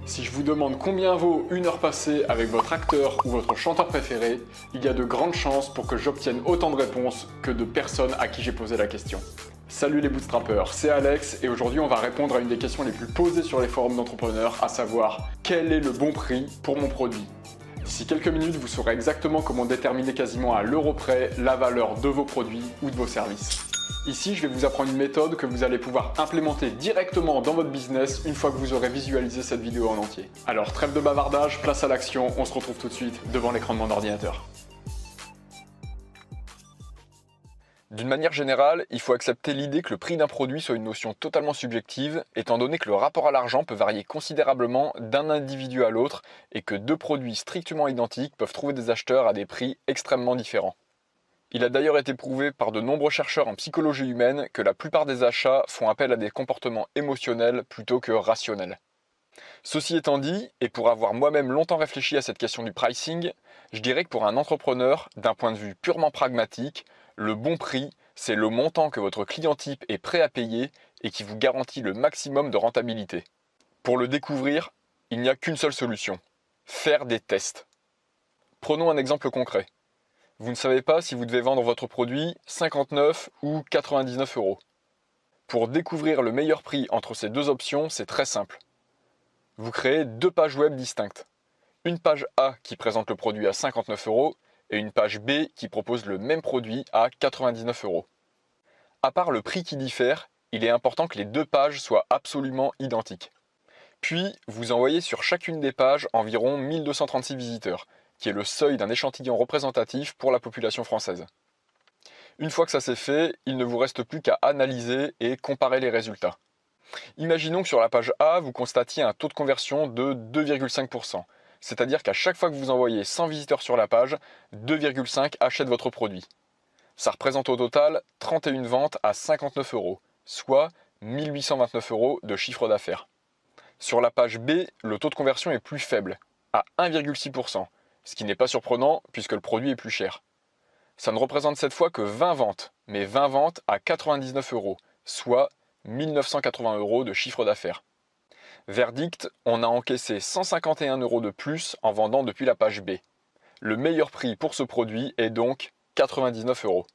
Si je vous demande combien vaut une heure passée avec votre acteur ou votre chanteur préféré, il y a de grandes chances pour que j'obtienne autant de réponses que de personnes à qui j'ai posé la question. Salut les bootstrappers, c'est Alex et aujourd'hui on va répondre à une des questions les plus posées sur les forums d'entrepreneurs, à savoir quel est le bon prix pour mon produit? D'ici quelques minutes, vous saurez exactement comment déterminer quasiment à l'euro près la valeur de vos produits ou de vos services. Ici, je vais vous apprendre une méthode que vous allez pouvoir implémenter directement dans votre business une fois que vous aurez visualisé cette vidéo en entier. Alors trêve de bavardage, place à l'action, on se retrouve tout de suite devant l'écran de mon ordinateur. D'une manière générale, il faut accepter l'idée que le prix d'un produit soit une notion totalement subjective, étant donné que le rapport à l'argent peut varier considérablement d'un individu à l'autre et que deux produits strictement identiques peuvent trouver des acheteurs à des prix extrêmement différents. Il a d'ailleurs été prouvé par de nombreux chercheurs en psychologie humaine que la plupart des achats font appel à des comportements émotionnels plutôt que rationnels. Ceci étant dit, et pour avoir moi-même longtemps réfléchi à cette question du pricing, je dirais que pour un entrepreneur, d'un point de vue purement pragmatique, le bon prix, c'est le montant que votre client type est prêt à payer et qui vous garantit le maximum de rentabilité. Pour le découvrir, il n'y a qu'une seule solution, faire des tests. Prenons un exemple concret. Vous ne savez pas si vous devez vendre votre produit 59 ou 99 euros. Pour découvrir le meilleur prix entre ces deux options, c'est très simple. Vous créez deux pages web distinctes. Une page A qui présente le produit à 59 euros et une page B qui propose le même produit à 99 euros. À part le prix qui diffère, il est important que les deux pages soient absolument identiques. Puis, vous envoyez sur chacune des pages environ 1236 visiteurs, qui est le seuil d'un échantillon représentatif pour la population française. Une fois que ça c'est fait, il ne vous reste plus qu'à analyser et comparer les résultats. Imaginons que sur la page A, vous constatiez un taux de conversion de 2,5%, c'est-à-dire qu'à chaque fois que vous envoyez 100 visiteurs sur la page, 2,5 achètent votre produit. Ça représente au total 31 ventes à 59 euros, soit 1829 euros de chiffre d'affaires. Sur la page B, le taux de conversion est plus faible, à 1,6%. Ce qui n'est pas surprenant puisque le produit est plus cher. Ça ne représente cette fois que 20 ventes, mais 20 ventes à 99 euros, soit 1980 euros de chiffre d'affaires. Verdict, on a encaissé 151 euros de plus en vendant depuis la page B. Le meilleur prix pour ce produit est donc 99 euros.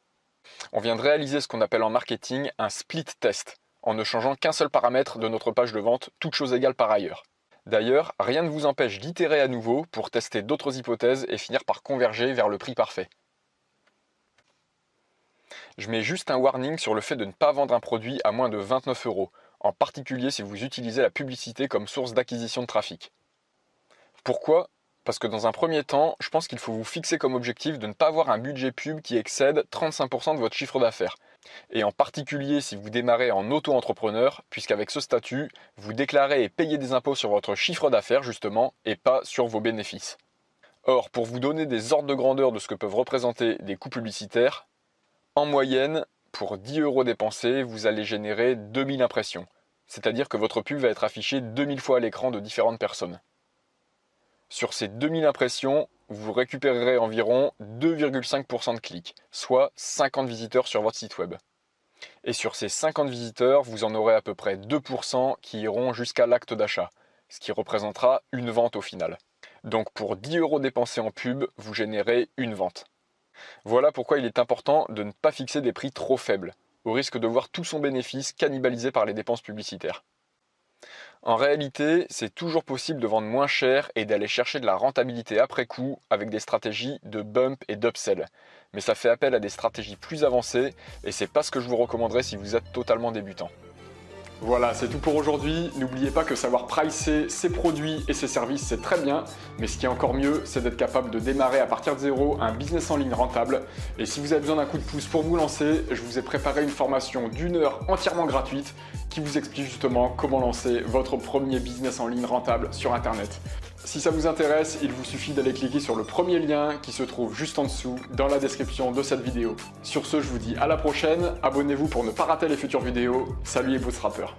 On vient de réaliser ce qu'on appelle en marketing un split test, en ne changeant qu'un seul paramètre de notre page de vente, toutes choses égales par ailleurs. D'ailleurs, rien ne vous empêche d'itérer à nouveau pour tester d'autres hypothèses et finir par converger vers le prix parfait. Je mets juste un warning sur le fait de ne pas vendre un produit à moins de 29 euros, en particulier si vous utilisez la publicité comme source d'acquisition de trafic. Pourquoi ? Parce que dans un premier temps, je pense qu'il faut vous fixer comme objectif de ne pas avoir un budget pub qui excède 35% de votre chiffre d'affaires. Et en particulier si vous démarrez en auto-entrepreneur, puisqu'avec ce statut, vous déclarez et payez des impôts sur votre chiffre d'affaires justement, et pas sur vos bénéfices. Or, pour vous donner des ordres de grandeur de ce que peuvent représenter des coûts publicitaires, en moyenne, pour 10 euros dépensés, vous allez générer 2000 impressions. C'est-à-dire que votre pub va être affichée 2000 fois à l'écran de différentes personnes. Sur ces 2000 impressions, vous récupérerez environ 2,5% de clics, soit 50 visiteurs sur votre site web. Et sur ces 50 visiteurs, vous en aurez à peu près 2% qui iront jusqu'à l'acte d'achat, ce qui représentera une vente au final. Donc pour 10 euros dépensés en pub, vous générez une vente. Voilà pourquoi il est important de ne pas fixer des prix trop faibles, au risque de voir tout son bénéfice cannibalisé par les dépenses publicitaires. En réalité, c'est toujours possible de vendre moins cher et d'aller chercher de la rentabilité après coup avec des stratégies de bump et d'upsell. Mais ça fait appel à des stratégies plus avancées et c'est pas ce que je vous recommanderais si vous êtes totalement débutant. Voilà, c'est tout pour aujourd'hui. N'oubliez pas que savoir pricer ses produits et ses services, c'est très bien. Mais ce qui est encore mieux, c'est d'être capable de démarrer à partir de zéro un business en ligne rentable. Et si vous avez besoin d'un coup de pouce pour vous lancer, je vous ai préparé une formation d'1 heure entièrement gratuite qui vous explique justement comment lancer votre premier business en ligne rentable sur Internet. Si ça vous intéresse, il vous suffit d'aller cliquer sur le premier lien qui se trouve juste en dessous dans la description de cette vidéo. Sur ce, je vous dis à la prochaine, abonnez-vous pour ne pas rater les futures vidéos. Salut les bootstrappers!